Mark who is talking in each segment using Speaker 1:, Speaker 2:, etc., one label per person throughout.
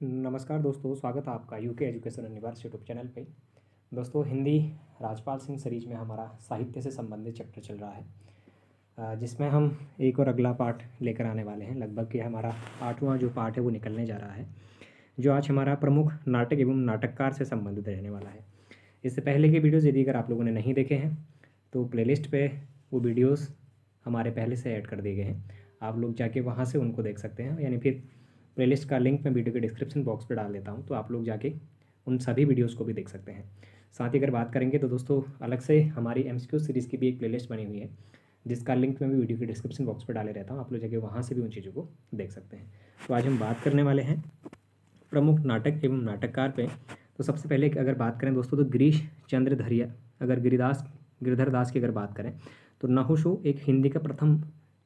Speaker 1: नमस्कार दोस्तों, स्वागत है आपका UK education universe YouTube channel पे। दोस्तों, हिंदी राजपाल सिंह सीरीज में हमारा साहित्य से संबंधित चैप्टर चल रहा है, जिसमें हम एक और अगला पार्ट लेकर आने वाले हैं। लगभग कि हमारा 8वां जो पार्ट है वो निकलने जा रहा है, जो आज हमारा प्रमुख नाटक एवं नाटककार से संबंधित रहने वाला है। इससे पहले के वीडियोज़ यदि अगर आप लोगों ने नहीं देखे हैं तो प्लेलिस्ट पे वो वीडियोज़ हमारे पहले से ऐड कर दिए गए हैं, आप लोग जाके वहाँ से उनको देख सकते हैं। यानी फिर प्लेलिस्ट का लिंक मैं वीडियो के डिस्क्रिप्शन बॉक्स पर डाल देता हूँ, तो आप लोग जाके उन सभी वीडियोज़ को भी देख सकते हैं। साथ ही अगर बात करेंगे तो दोस्तों, अलग से हमारी एमसीक्यू सीरीज़ की भी एक प्लेलिस्ट बनी हुई है, जिसका लिंक मैं भी वीडियो के डिस्क्रिप्शन बॉक्स पर डाले रहता हूँ। आप लोग जाके वहाँ से भी उन चीज़ों को देख सकते हैं। तो आज हम बात करने वाले हैं प्रमुख नाटक एवं नाटककार पे। तो सबसे पहले अगर बात करें दोस्तों, तो गिरीश चंद्र धरिया, अगर गिरधर दास की अगर बात करें तो नहुषो एक हिंदी का प्रथम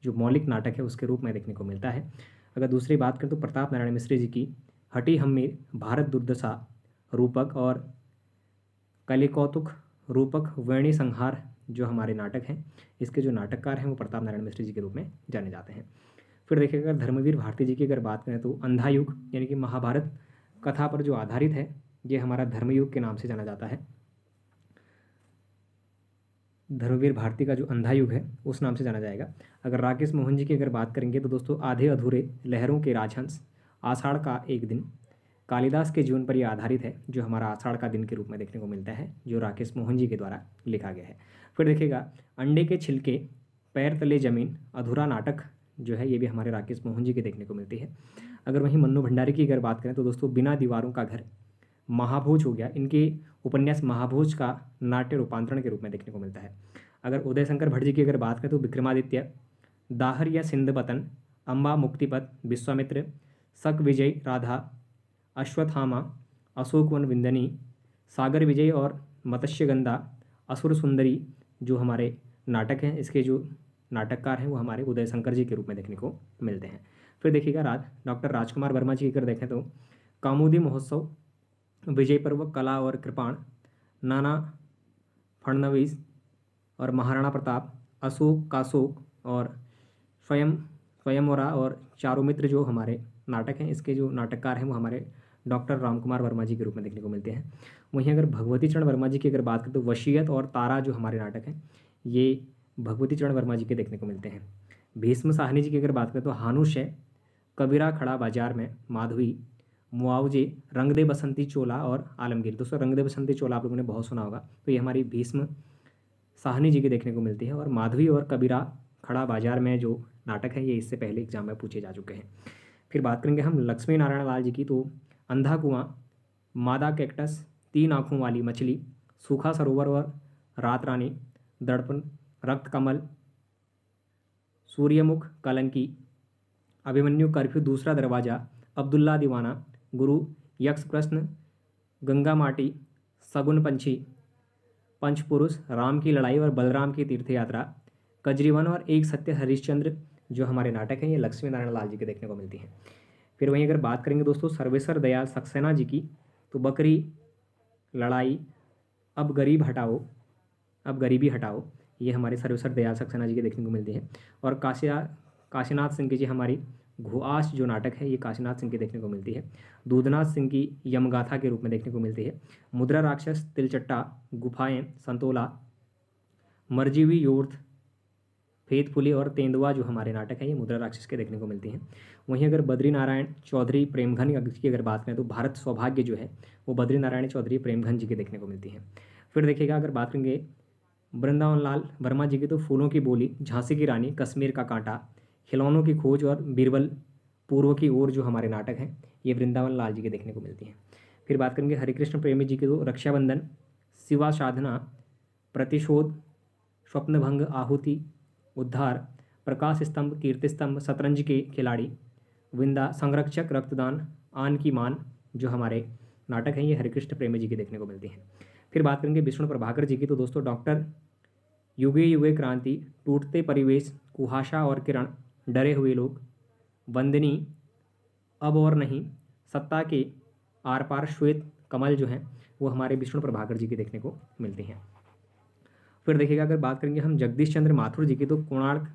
Speaker 1: जो मौलिक नाटक है उसके रूप में देखने को मिलता है। अगर दूसरी बात करें तो प्रताप नारायण मिश्र जी की हटी हम्मीर, भारत दुर्दशा रूपक और कलिकौतुक रूपक वेणी संहार जो हमारे नाटक हैं, इसके जो नाटककार हैं वो प्रताप नारायण मिश्र जी के रूप में जाने जाते हैं। फिर देखिएगा, अगर धर्मवीर भारती जी की अगर बात करें तो अंधा युग यानी कि महाभारत कथा पर जो आधारित है, ये हमारा धर्मयुग के नाम से जाना जाता है। धर्मवीर भारती का जो अंधा युग है उस नाम से जाना जाएगा। अगर राकेश मोहन जी की अगर बात करेंगे तो दोस्तों, आधे अधूरे लहरों के राजहंस, आषाढ़ का एक दिन, कालिदास के जीवन पर यह आधारित है, जो हमारा आषाढ़ का दिन के रूप में देखने को मिलता है, जो राकेश मोहन जी के द्वारा लिखा गया है। फिर देखिएगा, अंडे के छिलके, पैर तले जमीन, अधूरा नाटक जो है ये भी हमारे राकेश मोहन जी के देखने को मिलती है। अगर वहीं मन्नू भंडारी की अगर बात करें तो दोस्तों, बिना दीवारों का घर, महाभोज हो गया, इनके उपन्यास महाभोज का नाट्य रूपांतरण के रूप में देखने को मिलता है। अगर उदय शंकर भट्ट जी की अगर बात करें तो विक्रमादित्य, दाहर या सिंध पतन, अम्बा मुक्तिपथ, विश्वामित्र, शक विजय राधा, अश्वत्थामा, अशोकवन विंदनी, सागर विजय और मत्स्यगंधा, असुर सुंदरी जो हमारे नाटक हैं, इसके जो नाटककार हैं वो हमारे उदय शंकर जी के रूप में देखने को मिलते हैं। फिर देखिएगा, डॉक्टर राजकुमार वर्मा जी की अगर देखें तो कौमुदी महोत्सव, विजय पर्व, कला और कृपाण, नाना फडणवीस और महाराणा प्रताप, अशोक काशोक और स्वयंवरा और चारुमित्र जो हमारे नाटक हैं, इसके जो नाटककार हैं वो हमारे डॉक्टर रामकुमार वर्मा जी के रूप में देखने को मिलते हैं। वहीं अगर भगवती चरण वर्मा जी की अगर बात करें तो वशीयत और तारा जो हमारे नाटक हैं, ये भगवती चरण वर्मा जी के देखने को मिलते हैं। भीष्म साहनी जी की अगर बात करें तो हानुष है, कबीरा खड़ा बाजार में, माधवी, मुआवजे, रंग दे बसंती चोला और आलमगीर। दोस्तों, रंग दे बसंती चोला आप लोगों ने बहुत सुना होगा, तो ये हमारी भीष्म साहनी जी की देखने को मिलती है। और माधवी और कबीरा खड़ा बाजार में जो नाटक है ये इससे पहले एग्जाम में पूछे जा चुके हैं। फिर बात करेंगे हम लक्ष्मी नारायण लाल जी की, तो अंधा कुआं, मादा कैक्टस, तीन आँखों वाली मछली, सूखा सरोवर और रात रानी, दर्पण, रक्त कमल, सूर्यमुख, कलंकी, अभिमन्यु, कर्फ्यू, दूसरा दरवाजा, अब्दुल्ला दीवाना, गुरु, यक्ष प्रश्न, गंगा माटी, सगुन पंछी, पंचपुरुष, राम की लड़ाई और बलराम की तीर्थ यात्रा, कजरीवन और एक सत्य हरिश्चंद्र जो हमारे नाटक हैं ये लक्ष्मी नारायण लाल जी के देखने को मिलती हैं। फिर वहीं अगर बात करेंगे दोस्तों सर्वेश्वर दयाल सक्सेना जी की, तो बकरी, लड़ाई, अब गरीबी हटाओ, ये हमारे सर्वेश्वर दयाल सक्सेना जी के देखने को मिलती है। और काशीनाथ सिंह की जी हमारी घुआश जो नाटक है ये काशीनाथ सिंह की देखने को मिलती है। दूधनाथ सिंह की यमगाथा के रूप में देखने को मिलती है। मुद्रा राक्षस, तिलचट्टा, गुफाएं, संतोला, मरजीवी योर्थ, फेतफुली और तेंदुआ जो हमारे नाटक हैं ये मुद्रा राक्षस के देखने को मिलती हैं। वहीं अगर बद्री नारायण चौधरी प्रेमघन की अगर बात करें तो भारत सौभाग्य जो है वो बद्री नारायण चौधरी प्रेमघन जी के देखने को मिलती है। फिर देखिएगा, अगर बात करेंगे वृंदावन लाल वर्मा जी की, तो फूलों की बोली, झांसी की रानी, कश्मीर का कांटा, खिलौनों की खोज और बीरबल पूर्व की ओर जो हमारे नाटक हैं ये वृंदावन लाल जी के देखने को मिलती हैं। फिर बात करेंगे हरिकृष्ण प्रेमी जी की, तो रक्षाबंधन, शिवा साधना, प्रतिशोध, स्वप्नभंग, आहुति, उद्धार, प्रकाश स्तंभ, कीर्ति स्तंभ, शतरंज के खिलाड़ी, विंदा, संरक्षक, रक्तदान, आन की मान जो हमारे नाटक हैं ये हरिकृष्ण प्रेमी जी की देखने को मिलती हैं। फिर बात करेंगे विष्णु प्रभाकर जी की, तो दोस्तों डॉक्टर, युगे युगे क्रांति, टूटते परिवेश, कुहासा और किरण, डरे हुए लोग, वंदनी, अब और नहीं, सत्ता के आर पार, श्वेत कमल जो हैं वो हमारे विष्णु प्रभाकर जी की देखने को मिलती हैं। फिर देखिएगा, अगर बात करेंगे हम जगदीश चंद्र माथुर जी की, तो कोणार्क,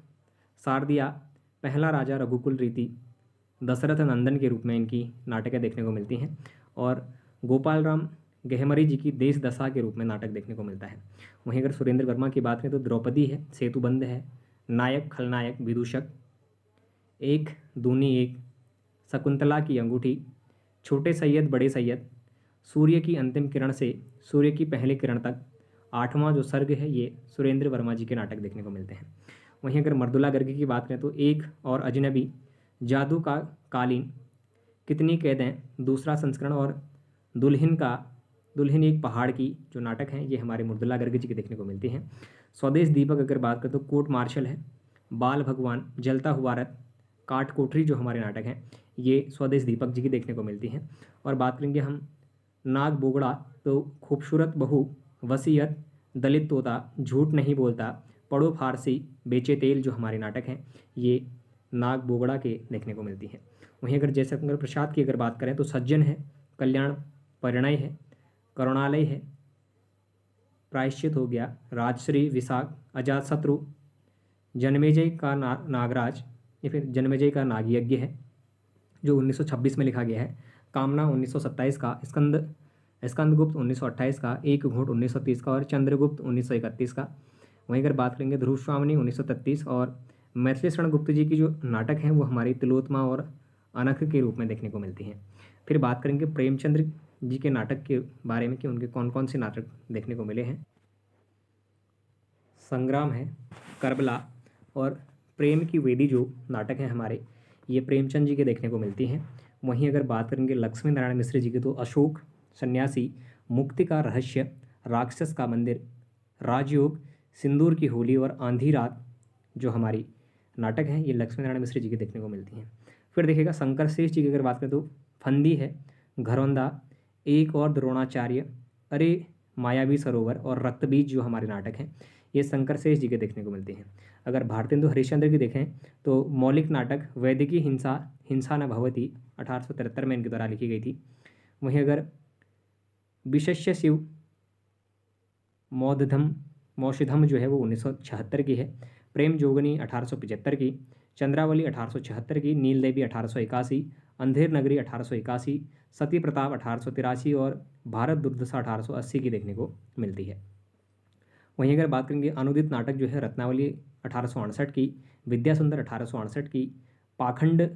Speaker 1: शारदिया, पहला राजा, रघुकुल रीति, दशरथ नंदन के रूप में इनकी नाटकें देखने को मिलती हैं। और गोपाल राम गहमरी जी की देश दशा के रूप में नाटक देखने को मिलता है। वहीं अगर सुरेंद्र वर्मा की बात करें तो द्रौपदी है, सेतुबंध है, नायक खलनायक विदूषक, एक दूनी एक, शकुंतला की अंगूठी, छोटे सैयद बड़े सैयद, सूर्य की अंतिम किरण से सूर्य की पहली किरण तक, आठवां जो सर्ग है, ये सुरेंद्र वर्मा जी के नाटक देखने को मिलते हैं। वहीं अगर मर्दुला गर्ग की बात करें तो एक और अजनबी, जादू का कालीन, कितनी कैदें, दूसरा संस्करण और दुल्हन एक पहाड़ की जो नाटक हैं ये हमारे मर्दुला गर्ग जी के देखने को मिलती हैं। स्वदेश दीपक अगर बात करें तो कोर्ट मार्शल है, बाल भगवान, जलता हुआ रथ, काठ कोठरी जो हमारे नाटक हैं ये स्वदेश दीपक जी की देखने को मिलती हैं। और बात करेंगे हम नाग बोगड़ा तो खूबसूरत बहू, वसीयत, दलित तोता, झूठ नहीं बोलता, पढ़ो फारसी, बेचे तेल जो हमारे नाटक हैं ये नाग बोगड़ा के देखने को मिलती हैं। वहीं अगर जयशंकर प्रसाद की अगर बात करें तो सज्जन है, कल्याण, परिणय है, करुणालय है, प्रायश्चित हो गया, राजश्री, विशाख, अजातशत्रु, जन्मेजय का नागराज या फिर जन्मेजय का नागयज्ञ है जो 1926 में लिखा गया है, कामना 1927 का, स्कंदगुप्त 1928 का, एक घूंट 1930 का और चंद्रगुप्त 1931 का। वहीं अगर बात करेंगे ध्रुवस्वामिनी 1933 और मैथिली शरण गुप्त जी की जो नाटक हैं वो हमारी तिलोत्तमा और अनख के रूप में देखने को मिलती हैं। फिर बात करेंगे प्रेमचंद्र जी के नाटक के बारे में कि उनके कौन कौन से नाटक देखने को मिले हैं। संग्राम है, करबला और प्रेम की वेदी जो नाटक हैं हमारे ये प्रेमचंद जी के देखने को मिलती हैं। वहीं अगर बात करेंगे लक्ष्मी नारायण मिश्र जी की तो अशोक, सन्यासी, मुक्ति का रहस्य, राक्षस का मंदिर, राजयोग, सिंदूर की होली और आंधी रात जो हमारी नाटक हैं ये लक्ष्मी नारायण मिश्र जी के देखने को मिलती हैं। फिर देखिएगा शंकर शेष जी की अगर बात करें तो फंदी है, घरौंदा, एक और द्रोणाचार्य, अरे मायावी सरोवर और रक्तबीज जो हमारे नाटक हैं ये शंकर शेष जी के देखने को मिलते हैं। अगर भारतेंदु हरिश्चंद्र की देखें तो मौलिक नाटक वैदिकी हिंसा न भवती 1873 में इनके द्वारा लिखी गई थी। वहीं अगर विशेष्य शिव मौषधम जो है वो 1976 की है, प्रेम जोगनी 1875 की, चंद्रावली 1876 की, नील देवी 1881, अंधेर नगरी 1881, सती प्रताप 1883 और भारत दुर्दशा 1880 की देखने को मिलती है। वहीं अगर बात करेंगे अनुदित नाटक जो है रत्नावली 1868 की, विद्या सुंदर 1868 की, पाखंड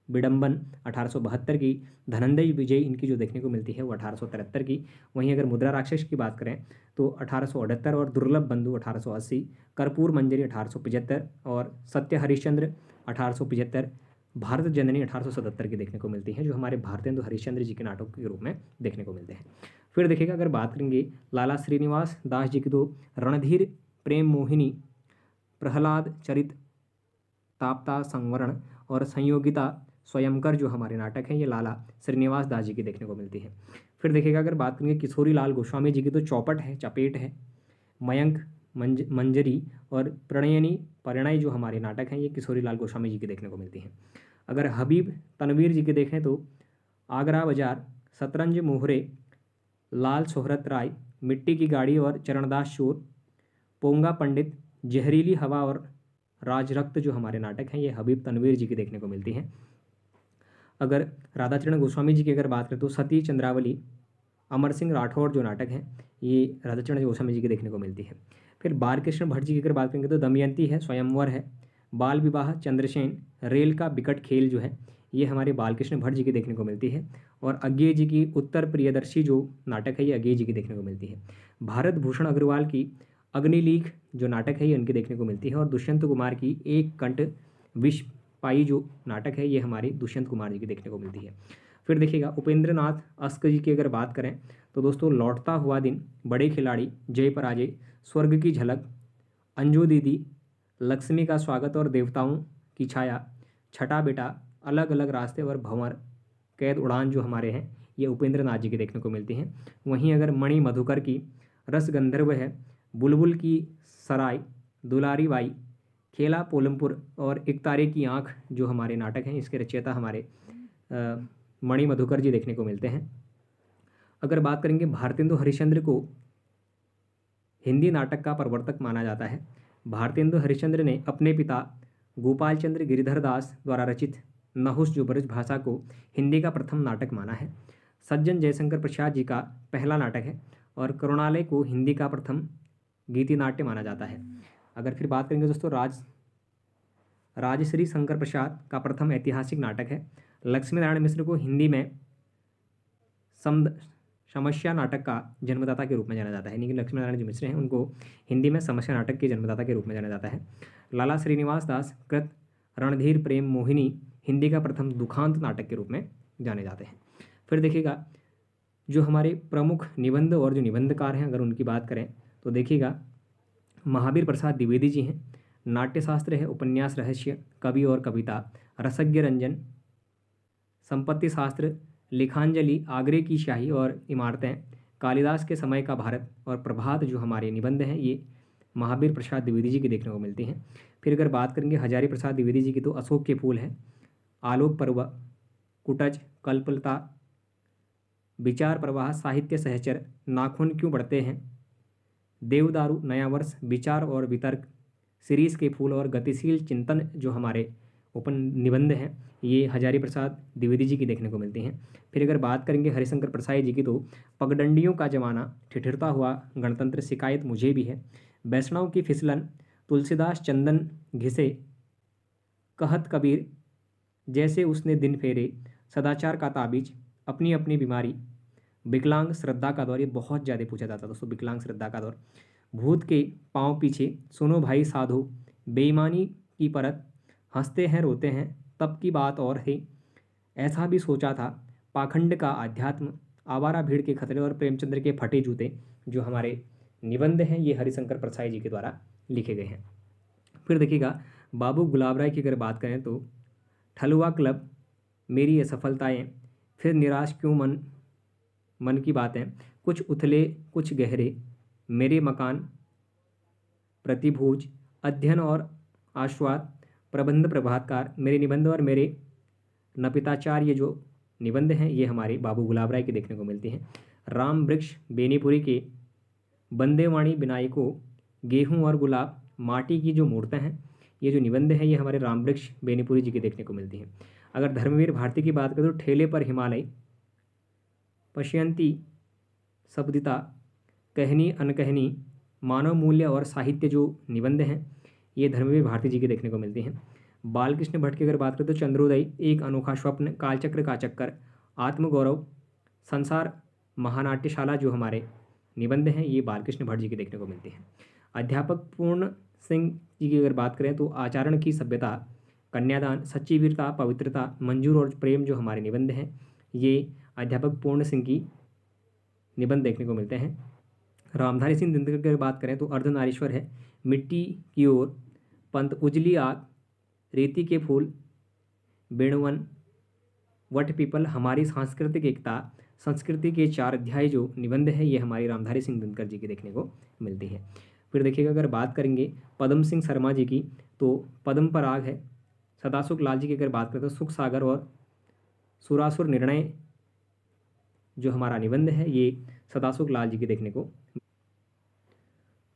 Speaker 1: विडंबन 1872 की, धनंजय विजय इनकी जो देखने को मिलती है वो 1873 की। वहीं अगर मुद्रा राक्षस की बात करें तो 1878 और दुर्लभ बंधु 1880, कर्पूर मंजरी 1875 और सत्य हरिश्चंद्र 1875, भारत जननी 1877 की देखने को मिलती हैं जो हमारे भारतेंदु हरिश्चंद्र जी के नाटक के रूप में देखने को मिलते हैं। फिर देखिएगा अगर बात करेंगे लाला श्रीनिवास दास जी की तो रणधीर, प्रेम मोहिनी, प्रहलाद चरित, ताप्ता संवरण और संयोगिता स्वयंकर जो हमारे नाटक हैं ये लाला श्रीनिवास दास जी की देखने को मिलती है। फिर देखिएगा अगर बात करेंगे किशोरी लाल गोस्वामी जी की तो चौपट है, चपेट है, मयंक, मंजरी और प्रणयनी परिणय जो हमारे नाटक हैं ये किशोरी लाल गोस्वामी जी की देखने को मिलती हैं। अगर हबीब तनवीर जी की देखें तो आगरा बाजार, शतरंज मोहरे, लाल शोहरत राय, मिट्टी की गाड़ी और चरणदास चोर, पोंगा पंडित, जहरीली हवा और राजरक्त जो हमारे नाटक हैं ये हबीब तनवीर जी की देखने को मिलती हैं। अगर राधाचरण गोस्वामी जी की अगर बात करें तो सती चंद्रावली, अमर सिंह राठौड़ जो नाटक हैं ये राधाचरण गोस्वामी जी की देखने को मिलती है। फिर बालकृष्ण भट्ट जी की अगर बात करेंगे तो दमयंती है, स्वयंवर है, बाल विवाह, चंद्रसेन, रेल का बिकट खेल जो है ये हमारे बालकृष्ण भट्ट जी की देखने को मिलती है। और अज्ञेय जी की उत्तर प्रियदर्शी जो नाटक है ये अज्ञेय जी की देखने को मिलती है। भारत भूषण अग्रवाल की अग्निलीख जो नाटक है ये उनकी देखने को मिलती है। और दुष्यंत कुमार की एक कंठ विष पाई जो नाटक है ये हमारी दुष्यंत कुमार जी की देखने को मिलती है। फिर देखिएगा उपेंद्र नाथ अस्क जी की अगर बात करें तो दोस्तों लौटता हुआ दिन, बड़े खिलाड़ी, जय पराजय, स्वर्ग की झलक, अंजू दीदी, लक्ष्मी का स्वागत और देवताओं की छाया, छठा बेटा, अलग अलग रास्ते और भंवर, कैद उड़ान जो हमारे हैं ये उपेंद्र नाथ जी की देखने को मिलती हैं। वहीं अगर मणि मधुकर की रस गंधर्व है, बुलबुल की सराय, दुलारी बाई, खेला पोलमपुर और एक तारे की आँख जो हमारे नाटक हैं इसके रचयिता हमारे मणि मधुकर जी देखने को मिलते हैं। अगर बात करेंगे भारतेंदु हरिश्चंद्र को हिंदी नाटक का प्रवर्तक माना जाता है। भारतेंदु हरिश्चंद्र ने अपने पिता गोपाल चंद्र गिरिधर दास द्वारा रचित नहुस जो ब्रज भाषा को हिंदी का प्रथम नाटक माना है। सज्जन जयशंकर प्रसाद जी का पहला नाटक है और करुणालय को हिंदी का प्रथम गीति नाट्य माना जाता है। अगर फिर बात करेंगे दोस्तों राजश्री शंकर प्रसाद का प्रथम ऐतिहासिक नाटक है। लक्ष्मी नारायण मिश्र को हिंदी में समस्या नाटक का जन्मदाता के रूप में जाना जाता है, यानी कि लक्ष्मी नारायण जो मिश्र हैं उनको हिंदी में समस्या नाटक के जन्मदाता के रूप में जाना जाता है। लाला श्रीनिवास दास कृत रणधीर प्रेम मोहिनी हिंदी का प्रथम दुखांत नाटक के रूप में जाने जाते हैं। फिर देखिएगा जो हमारे प्रमुख निबंध और जो निबंधकार हैं अगर उनकी बात करें तो देखिएगा महावीर प्रसाद द्विवेदी जी हैं। नाट्यशास्त्र है, उपन्यास रहस्य, कवि और कविता, रसज्ञ रंजन, संपत्ति शास्त्र, लेखांजलि, आगरे की शाही और इमारतें, कालिदास के समय का भारत और प्रभात जो हमारे निबंध हैं ये महावीर प्रसाद द्विवेदी जी की देखने को मिलती हैं। फिर अगर बात करेंगे हजारी प्रसाद द्विवेदी जी की तो अशोक के फूल है, आलोक पर्व, कुटज, कल्पलता, विचार प्रवाह, साहित्य सहचर, नाखून क्यों बढ़ते हैं, देवदारू, नया वर्ष, विचार और वितर्क, शिरीष के फूल और गतिशील चिंतन जो हमारे उपन निबंध हैं ये हजारी प्रसाद द्विवेदी जी की देखने को मिलती हैं। फिर अगर बात करेंगे हरिशंकर प्रसाद जी की तो पगडंडियों का जमाना, ठिठुरता हुआ गणतंत्र, शिकायत मुझे भी है, वैष्णव की फिसलन, तुलसीदास चंदन घिसे, कहत कबीर, जैसे उसने दिन फेरे, सदाचार का ताबीज, अपनी अपनी बीमारी, विकलांग श्रद्धा का दौर, ये बहुत ज़्यादा पूछा जाता है दोस्तों, विकलांग श्रद्धा का दौर, भूत के पाँव पीछे, सुनो भाई साधु, बेईमानी की परत, हंसते हैं रोते हैं, तब की बात और है, ऐसा भी सोचा था, पाखंड का आध्यात्म, आवारा भीड़ के खतरे और प्रेमचंद्र के फटे जूते जो हमारे निबंध हैं ये हरिशंकर प्रसाद जी के द्वारा लिखे गए हैं। फिर देखिएगा बाबू गुलाब राय की अगर बात करें तो ठलुआ क्लब, मेरी असफलताएँ, फिर निराश क्यों मन की बातें, कुछ उथले कुछ गहरे, मेरे मकान, प्रतिभूज, अध्ययन और आश्वाद, प्रबंध प्रभातकार, मेरे निबंध और मेरे नपिताचार, ये जो निबंध हैं ये हमारे बाबू गुलाब राय के देखने को मिलते हैं। राम वृक्ष, बेनीपुरी के बंदेवाणी, विनायकों, गेहूं और गुलाब, माटी की जो मूर्तें हैं, ये जो निबंध हैं ये हमारे राम वृक्ष बेनीपुरी जी के देखने को मिलती हैं। अगर धर्मवीर भारती की बात करें तो ठेले पर हिमालय, पश्यंती, शब्दिता, कहनी अनकहनी, मानव मूल्य और साहित्य जो निबंध हैं ये धर्मवीर भारती जी के देखने को मिलती हैं। बालकृष्ण भट्ट की अगर बात करें तो चंद्रोदय, एक अनोखा स्वप्न, कालचक्र का चक्कर, आत्मगौरव, संसार, महानाट्यशाला जो हमारे निबंध हैं ये बालकृष्ण भट्ट जी के देखने को मिलते हैं। अध्यापक पूर्ण सिंह जी की अगर बात करें तो आचरण की सभ्यता, कन्यादान, सच्ची वीरता, पवित्रता, मंजूर और प्रेम जो हमारे निबंध हैं ये अध्यापक पूर्ण सिंह की निबंध देखने को मिलते हैं। रामधारी सिंह दिनकर की अगर बात करें तो अर्धनारीश्वर है, मिट्टी की ओर, पंत, उजली आग, रेती के फूल, बेणुवन, वट पीपल, हमारी सांस्कृतिक एकता, संस्कृति के 4 अध्याय जो निबंध है ये हमारी रामधारी सिंह दिनकर जी की देखने को मिलती है। फिर देखिएगा अगर बात करेंगे पद्म सिंह शर्मा जी की तो पद्म पराग है। सदासुख लाल जी की अगर बात करें तो सुख सागर और सुरासुर निर्णय जो हमारा निबंध है ये सदासुख लाल जी के देखने को।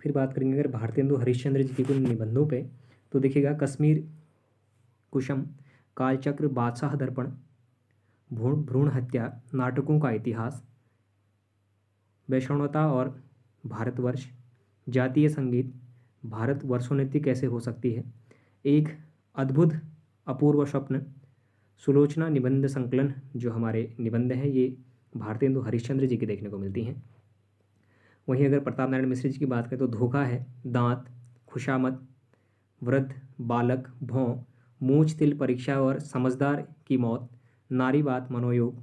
Speaker 1: फिर बात करेंगे अगर भारतेंदु हरिश्चंद्र जी के कुछ निबंधों पे तो देखिएगा कश्मीर कुसुम, कालचक्र, बादशाह दर्पण, भ्रूण हत्या, नाटकों का इतिहास, वैष्णवता और भारतवर्ष, जातीय संगीत, भारत वर्षोन्नति कैसे हो सकती है, एक अद्भुत अपूर्व स्वप्न, सुलोचना निबंध संकलन जो हमारे निबंध हैं ये भारतेंदु हरिश्चंद्र जी की देखने को मिलती हैं। वहीं अगर प्रताप नारायण मिश्र जी की बात करें तो धोखा है, दांत, खुशामद, वृद्ध, बालक, भौं, मूछ, तिल, परीक्षा और समझदार की मौत, नारीवाद, मनोयोग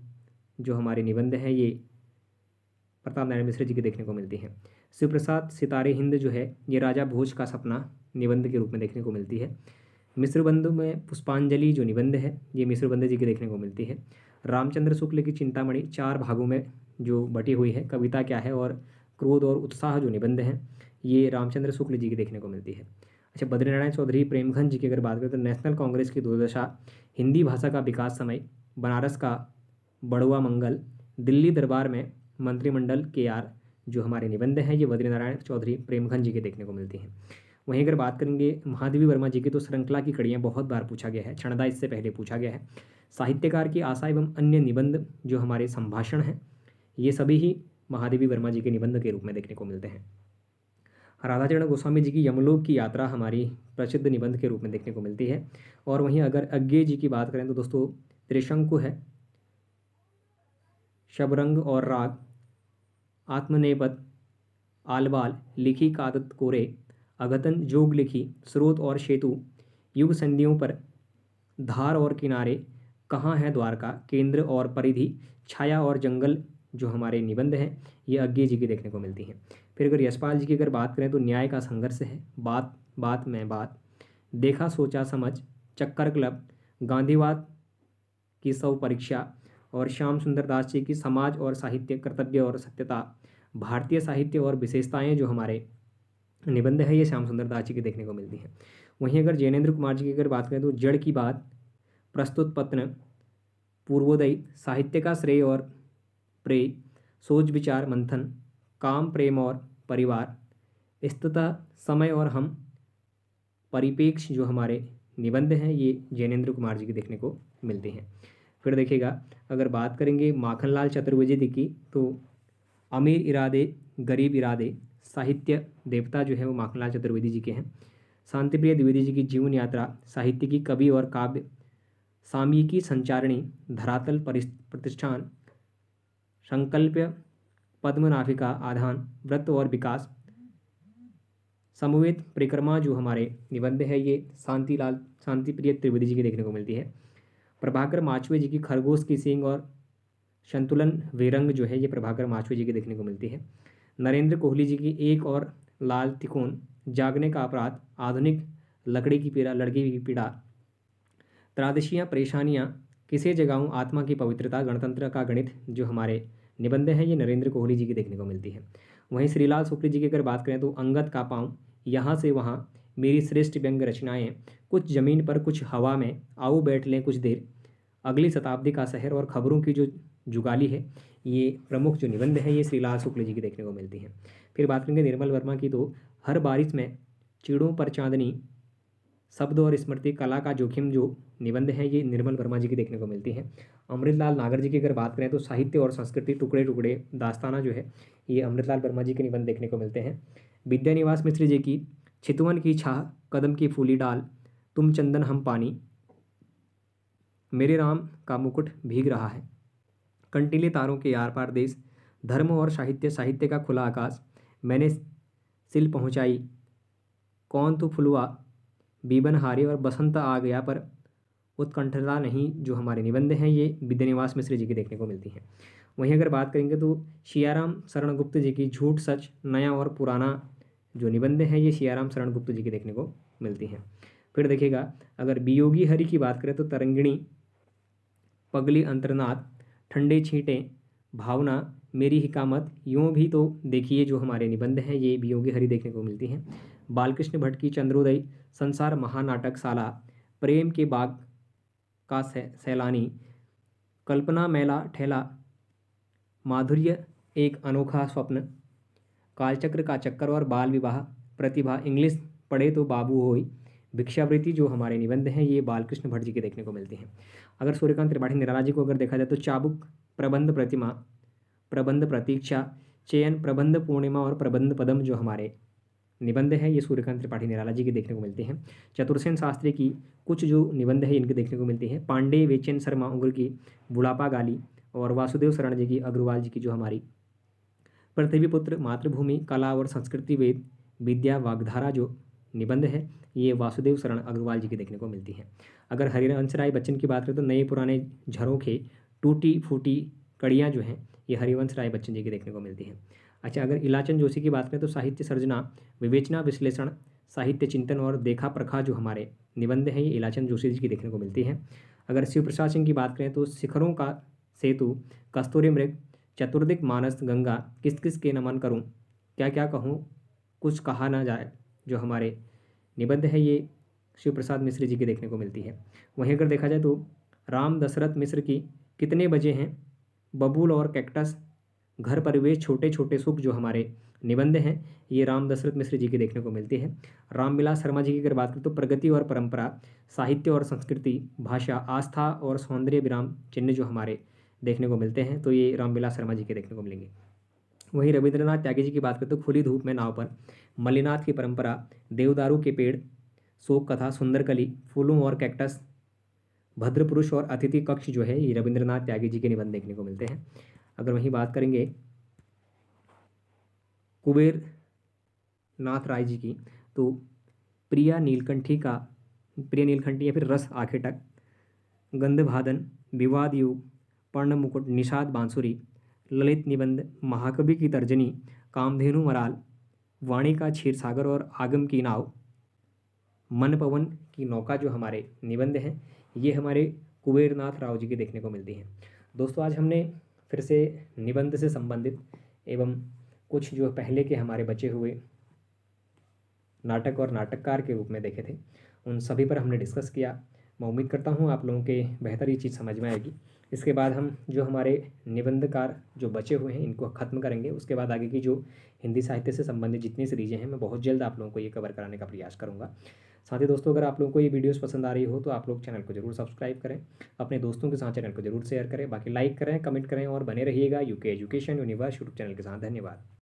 Speaker 1: जो हमारे निबंध हैं ये प्रताप नारायण मिश्र जी की देखने को मिलती हैं। शिव प्रसाद सितारे हिंद जो है ये राजा भोज का सपना निबंध के रूप में देखने को मिलती है। मिश्रबंधु में पुष्पांजलि जो निबंध है ये मिश्रबंध जी की देखने को मिलती है। रामचंद्र शुक्ल की चिंतामणि 4 भागों में जो बटी हुई है, कविता क्या है और क्रोध और उत्साह जो निबंध हैं ये रामचंद्र शुक्ल जी की देखने को मिलती है। अच्छा, बद्रीनारायण चौधरी प्रेमघन जी की अगर बात करें तो नेशनल कांग्रेस की दुर्दशा, हिंदी भाषा का विकास समय, बनारस का बड़ुआ मंगल, दिल्ली दरबार में मंत्रिमंडल के आर जो हमारे निबंध हैं ये बद्रीनारायण चौधरी प्रेमघन जी के देखने को मिलती हैं। वहीं अगर बात करेंगे महादेवी वर्मा जी की, तो श्रृंखला की कड़ियाँ बहुत बार पूछा गया है, क्षणदा इससे पहले पूछा गया है। साहित्यकार की आशा एवं अन्य निबंध जो हमारे संभाषण हैं, ये सभी ही महादेवी वर्मा जी के निबंध के रूप में देखने को मिलते हैं। राधाचरण गोस्वामी जी की यमलोक की यात्रा हमारी प्रसिद्ध निबंध के रूप में देखने को मिलती है। और वहीं अगर अज्ञेय जी की बात करें तो दोस्तों त्रिशंकु है, शबरंग और राग, आत्मनेपद, आलवाल, लिखी कादत कोरे, अघतन जोग लिखी, स्रोत और सेतु, युग संधियों पर, धार और किनारे, कहाँ है द्वारका, केंद्र और परिधि, छाया और जंगल जो हमारे निबंध हैं, ये अज्ञेय जी की देखने को मिलती हैं। फिर अगर यशपाल जी की अगर बात करें तो न्याय का संघर्ष है, बात बात में बात, देखा सोचा समझ, चक्कर क्लब, गांधीवाद की सौ परीक्षा, और श्याम सुंदर दास जी की समाज और साहित्य, कर्तव्य और सत्यता, भारतीय साहित्य और विशेषताएं जो हमारे निबंध है, ये श्याम सुंदर दास जी की देखने को मिलती हैं। वहीं अगर जैनेन्द्र कुमार जी की अगर बात करें तो जड़ की बात, प्रस्तुत पत्र, पूर्वोदय, साहित्य का श्रेय और प्रेय, सोच विचार मंथन, काम प्रेम और परिवार, स्थितः समय और हम, परिपेक्ष जो हमारे निबंध हैं, ये जैनेन्द्र कुमार जी की देखने को मिलते हैं। फिर देखिएगा अगर बात करेंगे माखनलाल चतुर्वेदी की, तो अमीर इरादे गरीब इरादे, साहित्य देवता जो है वो माखनलाल चतुर्वेदी जी के हैं। शांतिप्रिय द्विवेदी जी की जीवन यात्रा, साहित्य की कवि और काव्य, सामयिकी संचारणी, धरातल प्रतिष्ठान, संकल्प, पद्मनाभिका आधान, व्रत और विकास, समवेत परिक्रमा जो हमारे निबंध है, ये शांतिप्रिय त्रिवेदी जी की देखने को मिलती है। प्रभाकर माचवे जी की खरगोश की सींग और संतुलन वेरंग जो है, ये प्रभाकर माचवे जी की देखने को मिलती है। नरेंद्र कोहली जी की एक और लाल तिकोन, जागने का अपराध, आधुनिक लड़की की पीड़ा, त्रादशियाँ परेशानियाँ, किसे जगाऊं आत्मा की पवित्रता, गणतंत्र का गणित जो हमारे निबंध हैं, ये नरेंद्र कोहली जी की देखने को मिलती है। वहीं श्रीलाल शुक्ल जी की अगर बात करें तो अंगद का पाँव, यहाँ से वहाँ, मेरी श्रेष्ठ व्यंग रचनाएँ, कुछ ज़मीन पर कुछ हवा में, आओ बैठ लें कुछ देर, अगली शताब्दी का शहर और खबरों की जो जुगाली है, ये प्रमुख जो निबंध हैं, ये श्रीलाल शुक्ल जी की देखने को मिलती हैं। फिर बात करेंगे निर्मल वर्मा की, तो हर बारिश में, चिड़ों पर चांदनी, शब्द और स्मृति, कला का जोखिम जो निबंध हैं, ये निर्मल वर्मा जी की देखने को मिलती हैं। अमृतलाल नागर जी की अगर बात करें तो साहित्य और संस्कृति, टुकड़े टुकड़े, दास्ताना जो है, ये अमृतलाल वर्मा जी के निबंध देखने को मिलते हैं। विद्यानिवास मिश्र जी की चितवन की छाह, कदम की फूली डाल, तुम चंदन हम पानी, मेरे राम का मुकुट भीग रहा है, कंटीले तारों के यार पार देश, धर्म और साहित्य, साहित्य का खुला आकाश, मैंने सिल पहुँचाई, कौन तो फुलवा, बीबन हारे और बसंत आ गया पर उत्कंठता नहीं जो हमारे निबंध हैं, ये विद्यानिवास मिश्र जी की देखने को मिलती हैं। वहीं अगर बात करेंगे तो शियाराम शरण गुप्त जी की झूठ सच, नया और पुराना जो निबंध हैं, ये शियाराम शरण गुप्त जी की देखने को मिलती हैं। फिर देखिएगा अगर वियोगी हरि की बात करें तो तरंगिणी, पगली अंतर्नाद, ठंडे छींटें, भावना, मेरी हिकामत, यूँ भी तो देखिए जो हमारे निबंध हैं, ये वियोगी हरि देखने को मिलती हैं। बालकृष्ण भट्ट की चंद्रोदय, संसार महानाटक साला, प्रेम के बाग का सैलानी, कल्पना मेला ठेला, माधुर्य एक अनोखा स्वप्न, कालचक्र का चक्कर और बाल विवाह, प्रतिभा, इंग्लिश पढ़े तो बाबू होई, भिक्षावृत्ति जो हमारे निबंध हैं, ये बालकृष्ण भट्ट जी के देखने को मिलते हैं। अगर सूर्यकांत त्रिपाठी निराला जी को अगर देखा जाए तो चाबुक, प्रबंध प्रतिमा, प्रबंध प्रतीक्षा, चयन, प्रबंध पूर्णिमा और प्रबंध पदम जो हमारे निबंध है, ये सूर्यकांत त्रिपाठी निराला जी के देखने को मिलते हैं। चतुर्सेन शास्त्री की कुछ जो निबंध है इनके देखने को मिलती है। पांडे वेचन शर्मा उग्र की बुढ़ापा गाली, और वासुदेव शरण जी की, अग्रवाल जी की जो हमारी पृथ्वीपुत्र, मातृभूमि, कला और संस्कृति वेद, विद्या वाग्धारा जो निबंध है, ये वासुदेव शरण अग्रवाल जी की देखने को मिलती है। अगर हरिवंश राय बच्चन की बात करें तो नए पुराने झरोखे, टूटी फूटी कड़ियाँ जो हैं, ये हरिवंश राय बच्चन जी की देखने को मिलती हैं। अच्छा, अगर इलाचंद जोशी की बात करें तो साहित्य सर्जना, विवेचना, विश्लेषण, साहित्य चिंतन और देखा प्रखा जो हमारे निबंध हैं, ये इलाचंद जोशी जी की देखने को मिलती हैं। अगर शिव प्रसाद सिंह की बात करें तो शिखरों का सेतु, कस्तूरी मृग, चतुर्दिक मानस, गंगा, किस किस के नमन करूं, क्या क्या कहूं, कुछ कहा ना जाए जो हमारे निबंध है, ये शिव प्रसाद मिश्र जी की देखने को मिलती है। वहीं अगर देखा जाए तो राम दशरथ मिश्र की कितने बजे हैं, बबूल और कैक्टस, घर परिवेश छोटे छोटे सुख जो हमारे निबंध हैं ये राम दशरथ मिश्र जी के देखने को मिलते हैं। रामविलास शर्मा जी की अगर बात करें तो प्रगति और परंपरा, साहित्य और संस्कृति, भाषा, आस्था और सौंदर्य विराम चिन्ह जो हमारे देखने को मिलते हैं तो ये रामविलास शर्मा जी के देखने को मिलेंगे। वहीं रविंद्रनाथ त्यागी जी की बात करें तो खुली धूप में नाव पर, मल्लिनाथ की परंपरा, देवदारू के पेड़, शोक कथा, सुंदरकली, फूलों और कैक्टस, भद्रपुरुष और अतिथि कक्ष जो है ये रविंद्रनाथ त्यागी जी के निबंध देखने को मिलते हैं। अगर वहीं बात करेंगे कुबेर नाथ राय जी की तो प्रिय नीलकंठी या फिर रस आखे तक, गंधभादन, विवाद युग, पर्ण मुकुट, निषाद बांसुरी, ललित निबंध, महाकवि की तर्जनी, कामधेनु मराल, वाणी का क्षीरसागर और आगम की नाव, मन पवन की नौका जो हमारे निबंध हैं ये हमारे कुबेरनाथ राव जी के देखने को मिलती हैं। दोस्तों आज हमने फिर से निबंध से संबंधित एवं कुछ जो पहले के हमारे बचे हुए नाटक और नाटककार के रूप में देखे थे उन सभी पर हमने डिस्कस किया। मैं उम्मीद करता हूँ आप लोगों के बेहतर ये चीज़ समझ में आएगी। इसके बाद हम जो हमारे निबंधकार जो बचे हुए हैं इनको ख़त्म करेंगे। उसके बाद आगे की जो हिंदी साहित्य से संबंधित जितनी सीरीजें हैं मैं बहुत जल्द आप लोगों को ये कवर कराने का प्रयास करूँगा। साथ ही दोस्तों अगर आप लोगों को ये वीडियोस पसंद आ रही हो तो आप लोग चैनल को जरूर सब्सक्राइब करें, अपने दोस्तों के साथ चैनल को जरूर शेयर करें, बाकी लाइक करें, कमेंट करें और बने रहिएगा UK education universe YouTube channel के साथ। धन्यवाद।